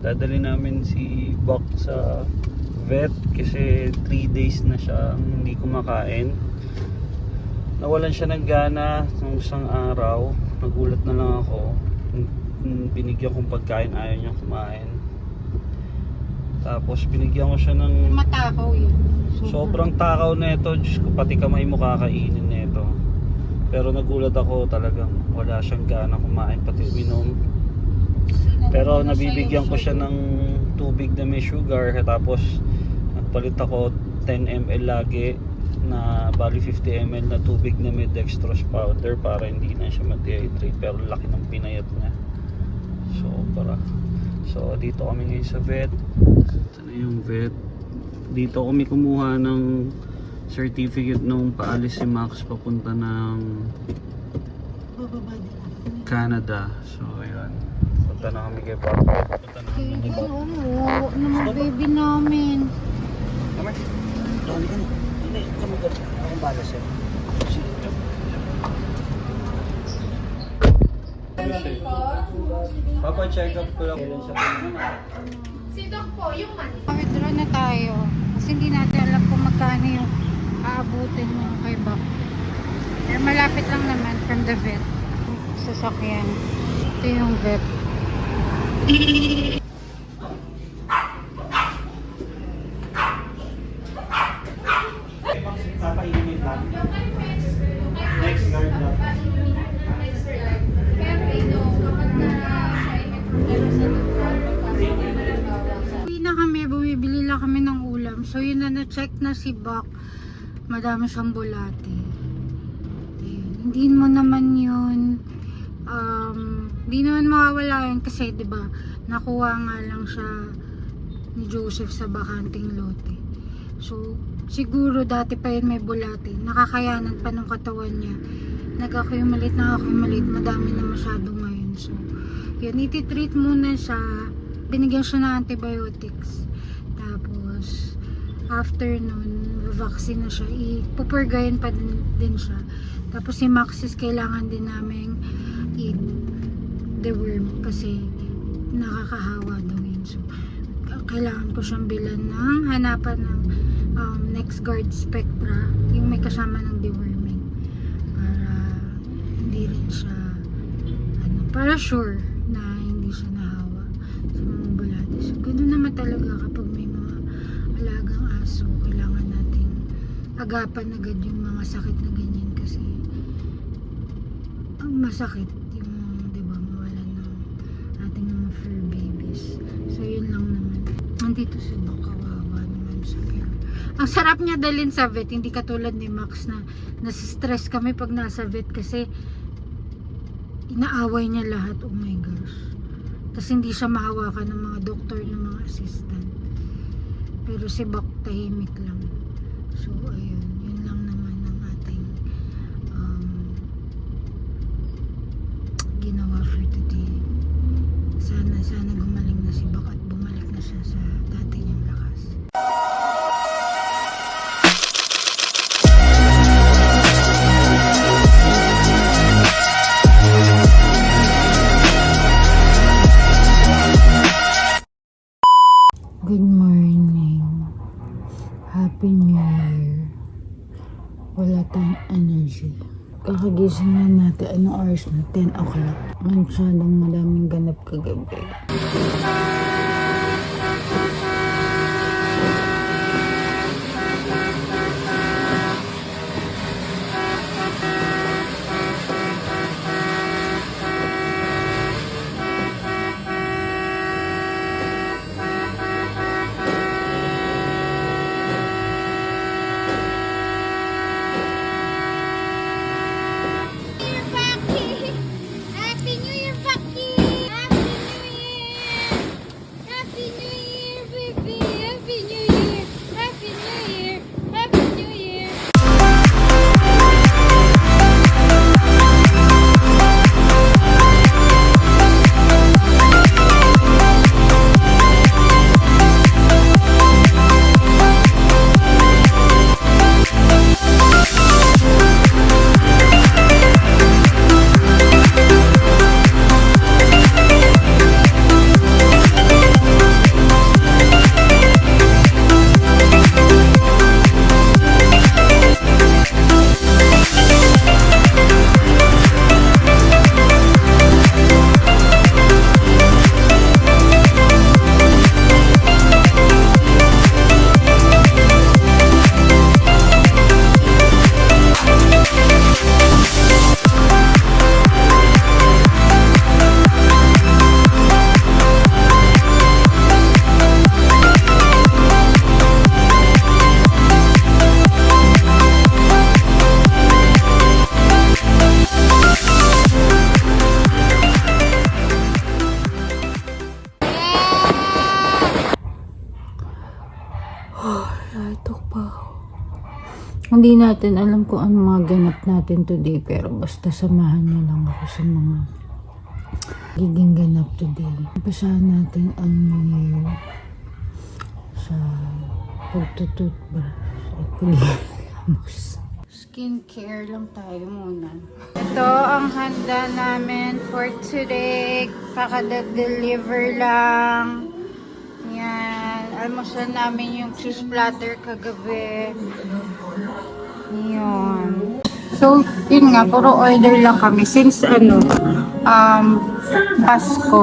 Dadali namin si Bok sa vet kasi 3 days na siya hindi kumakain. Nawalan siya ng gana ng isang araw. Nagulat na lang ako. Binigyan kong pagkain, ayaw niya kumain. Tapos binigyan ko siya ng matakaw yun. sobrang takaw nito. Diyos ko, pati kamay mo kakainin nito. Pero nagulat ako, talagang wala siyang gana kumain, pati uminom. Pero nabibigyan ko siya ng tubig na may sugar. Tapos nagpalit ako 10 ml lagi na bali 50 ml na tubig na may dextrose powder para hindi na siya ma-dehydrate. Pero laki ng pinayat niya. So dito kami ngayon sa vet. Ito na yung vet. Dito kami kumuha ng certificate nung paalis si Max papunta ng Canada. So ayan. Punta na kami kay Bob. Punta na kami kay Bob. Oo, na mga baby namin. Kamay. Hindi, kami ko. Akong bala siya. Papa-check up ko lang. Kailan siya pumunta? Si Doc po, yung man. Withdraw na tayo. Kasi hindi natin alam kung magkano yung aabutin mo kay Bak. Pero malapit lang naman from the vet. Sasakyan. Ito yung vet. Papainimin lang. Next guard lang. Pero ino, kapag na siya ay may problema sa doktor, Uwi na kami, bumibili lang kami ng ulam. So yun na na-check na si Bak. Madami siyang bulate. Ayun. Hindi mo naman yun hindi naman mawawala yun kasi 'di ba nakuha nga lang siya ni Joseph sa bakanting lote. So siguro dati pa yun may bulate, nakakayanan pa ng katawan niya, nag-accumulate, madami na masyado ngayon. So yun, iti-treat muna siya, binigyan siya ng antibiotics, tapos after nun vaccine na siya, ipupurgayin pa din siya. Tapos si Maxis kailangan din naming deworm kasi nakakahawa daw yun. So kailangan ko siyang bilan ng hanapan ng next guard spectra, yung may kasama ng deworming, para hindi rin siya para sure na hindi siya nahawa sa mga bulate. So ganoon naman talaga kapag may mga alagang aso, kailangan nating agapan agad yung mga sakit na ganyan kasi ang masakit yung, di ba, mawalan ng ating mga fur babies. So yun lang naman. Nandito si Doc, kawawa naman siya. Ang sarap niya dalhin sa vet, hindi katulad ni Max na nasistress kami pag nasa vet kasi inaaway niya lahat. Oh my gosh. Tapos hindi siya mahawakan ng mga doktor, ng mga assistant. Pero si Bak tahimik lang. So ayun, yun lang naman ang ating ginawa for today. Sana gumaling na si Bak at bumalik na siya sa dati niyang lakas. Good morning. Happy New Year. Wala tayong energy. Kakagising na natin. Anong oras na? 10 o'clock. Masyadong madaming ganap kagabi. Antok pa ako. Hindi natin alam kung ano mga ganap natin today, pero basta samahan niyo lang ako sa mga giging ganap today. Umpisahan natin ang New Year sa pagtututbrush at paglilamos. Skincare lang tayo muna. Ito ang handa namin for today. Kaka-deliver lang. Yan. Almusal namin yung cheese platter kagabi. Yan. So, yun nga, puro order lang kami. Since Pasko,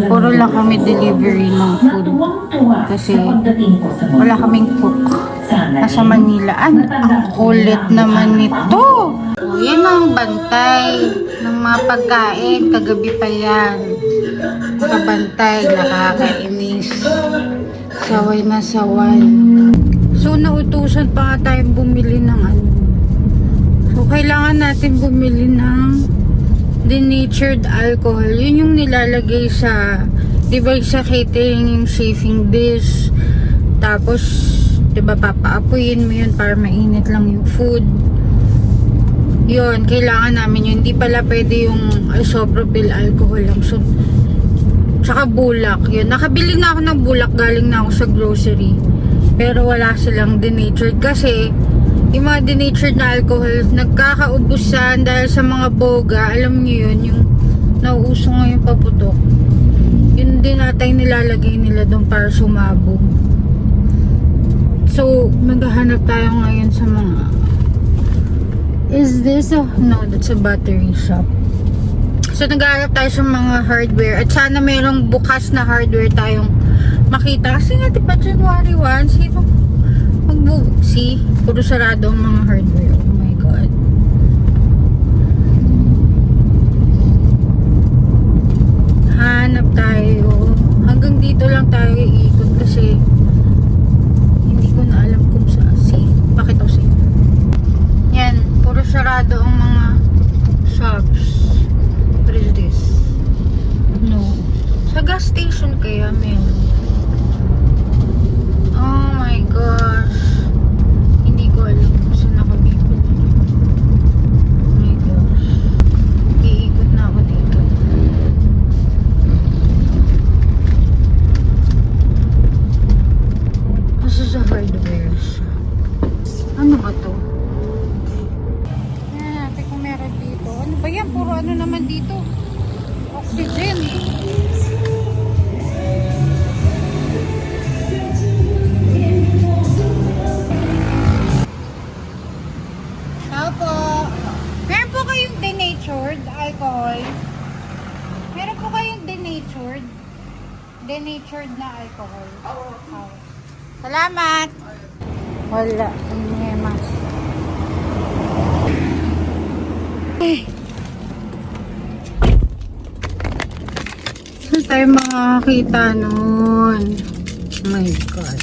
puro lang kami delivery ng food. Kasi wala kaming cook. Nasa Manila. Ang kulit naman nito. O, yan ang bantay ng mga pagkain. Kagabi pa yan. Nakabantay, nakakainis. Saway na saway. So, nautusan pa nga tayong bumili ng ano. So, kailangan natin bumili ng denatured alcohol. Yun yung nilalagay sa, di ba sa catering yung chafing dish. Tapos, di ba papaapuyin mo yun para mainit lang yung food. Yun, kailangan namin yun. Hindi pala pwede yung isopropyl alcohol lang. So, tsaka bulak. Yun, nakabili na ako ng bulak. Galing na ako sa grocery. Pero wala silang denatured kasi yung mga denatured na alcohol nagkakaubusan dahil sa mga boga. Alam niyo yun, yung nauuso ngayon paputok. Yun din natin nilalagay nila doon para sumabog. So, maghahanap tayo ngayon sa mga... Is this a... No, that's a battery shop. So, naghahanap tayo sa mga hardware. At sana mayroong bukas na hardware tayong makita. Kasi nga, diba January 1, sino magbubuksi? Puro sarado ang mga hardware. Oh my God. Hanap tayo. Hanggang dito lang tayo iikot kasi hindi ko na alam kung saan. Bakit ako sa'yo? Yan. Puro sarado ang mga shops. What is this? No. Sa gas station kaya meron. Oh my gosh. Hindi ko alam kung saan ako bibili. Oh my gosh. Iikot na ako dito. Kasi sa hardware shop. Ano ba to? Tingnan natin kung meron dito. Ano ba yan? Puro ano naman dito? Oxygen. Meron po kayong denatured alcohol? Meron po kayong denatured na alcohol? Oo. Salamat! Wala. Mas. Saan tayo makakita nun? Oh my God.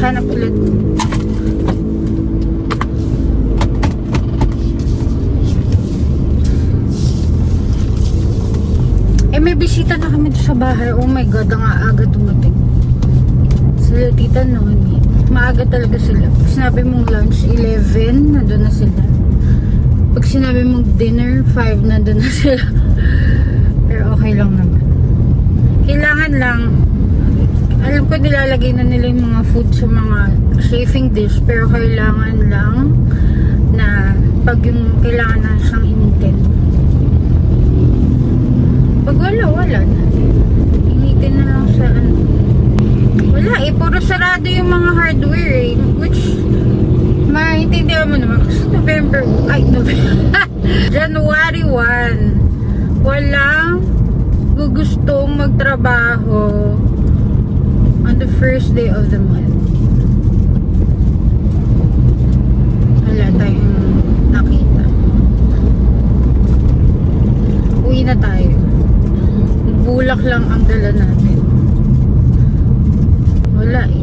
Hanap ulit. May bisita na kami sa bahay. Oh my God, ang aga dumating. Sila tita Noni. Maaga talaga sila. Pag sinabi mong lunch, 11, nandun na sila. Pag sinabi mong dinner, 5, nandun na sila. Pero okay lang naman. Kailangan lang, alam ko nilalagay na nila yung mga food sa mga chafing dish, pero kailangan lang na pag yung kailangan na siyang initin. Pag wala na. Initin na lang sa ano. Wala eh, puro sarado yung mga hardware eh. Which, maintindihan mo naman kasi January 1. Walang gustong magtrabaho on the first day of the month. Wala tayong nakita. Uwi na tayo. Bulak lang ang dala natin. Wala eh.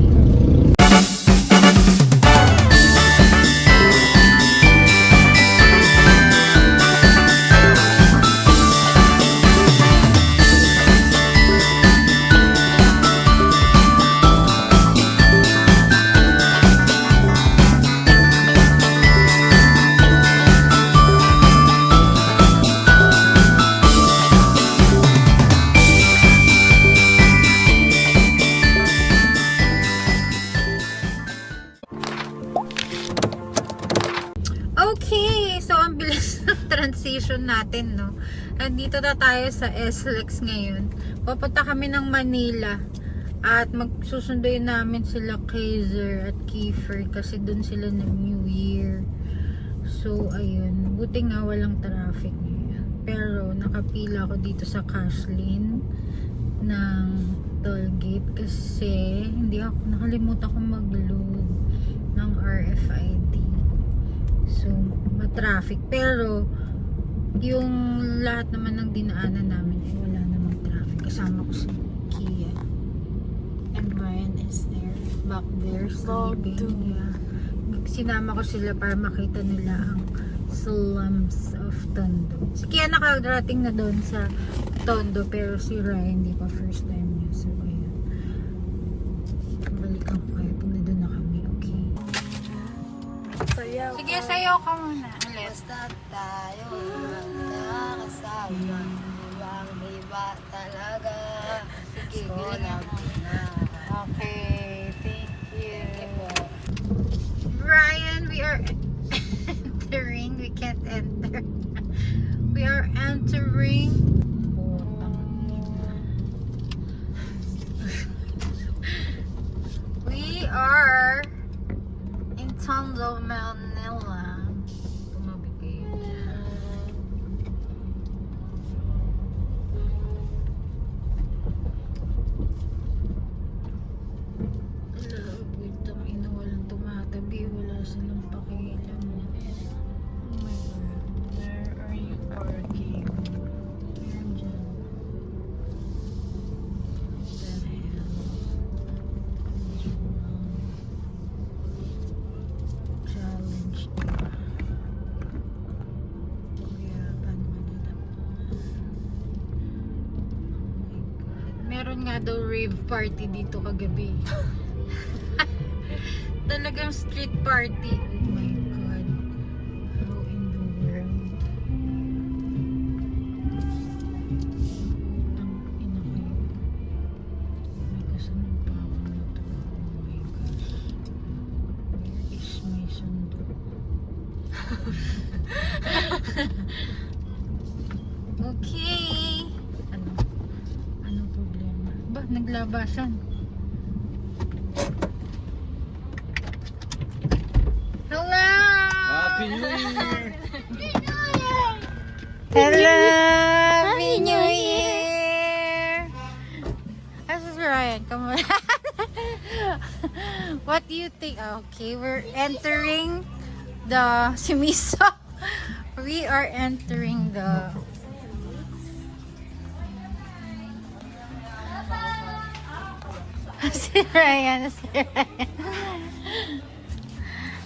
transition natin, no? Nandito na tayo sa SLEX ngayon. Papunta kami ng Manila. At magsusunduin namin sila Kaiser at Kiefer kasi dun sila ng New Year. So, ayun. Buti nga walang traffic ngayon. Pero, nakapila ako dito sa Cashlin ng tollgate kasi nakalimutan ko mag-load ng RFID. So, matraffic. Pero, yung lahat naman ng dinaanan namin ay wala namang traffic. Kasama ko si Kia. And Ryan is there. Back there, sleeping. Yeah. Sinama ko sila para makita nila ang slums of Tondo. Si Kia nakarating na doon sa Tondo pero si Ryan hindi pa first time niya. So, ayun. Balikan ko kayo pag na doon na kami. Okay. Sige, sayaw ka muna. Alis. Basta tayo magkakasama. Ibang-iba talaga. Sige, So, galingan mo. Okay, thank you. Thank you po. Ryan, we are entering. We can't enter. We are entering. We are in Tondo, Manila. Tumabi kayo dyan. Wait, ang ina, walang tumatabi. Wala silang pakialam. Oh my God. Where are you parking? Yan dyan. What the hell? Challenge. Kuya, paano malala? Oh my God. Meron nga daw rave party dito kagabi. Talagang street party. Oh my God. How in the world? Ang ina kayo. May kasunod pa ako na to. Oh my gosh. Where is my sundo? Okay. Anong problema? Ba, naglabasan. Hello! Happy New Year! Hello! Happy New Year! This is Ryan. Come on. What do you think? Okay, we're entering the Simiso. We are entering the si Ryan.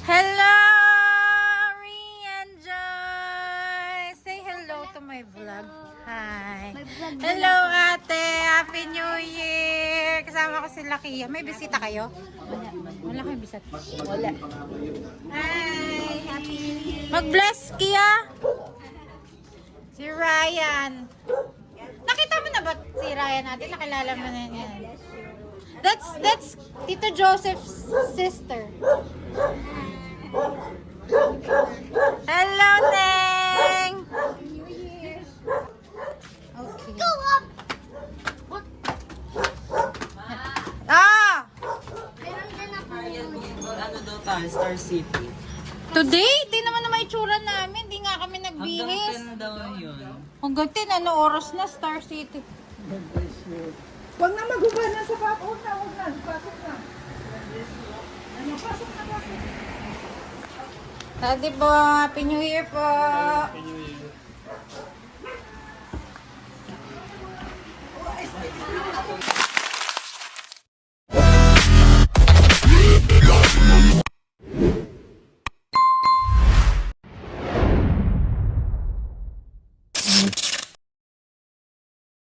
Hello, Rian Joy. Say hello to my vlog. Hi. Hello, ate. Happy New Year. Kasama ko si Lakia. May bisita kayo? Wala kayong bisita. Wala. Hi. Happy New Year. Mag-bless, Kia. Si Ryan. Nakita mo na ba si Ryan natin? Nakilala mo na yan. That's Tito Joseph's sister. Hello, Neng! Okay. Go up! Ah! Ano daw tayo? Star City. Today, di naman na may itsura namin. Di nga kami Hanggang nagbihis. 10 daw yun. Hanggang 10, ano oras na? Star City. Huwag na maghubad ng sapat. Huwag na. Pasok na. Ano, pasok na. Daddy po, Happy New Year po. Happy New Year.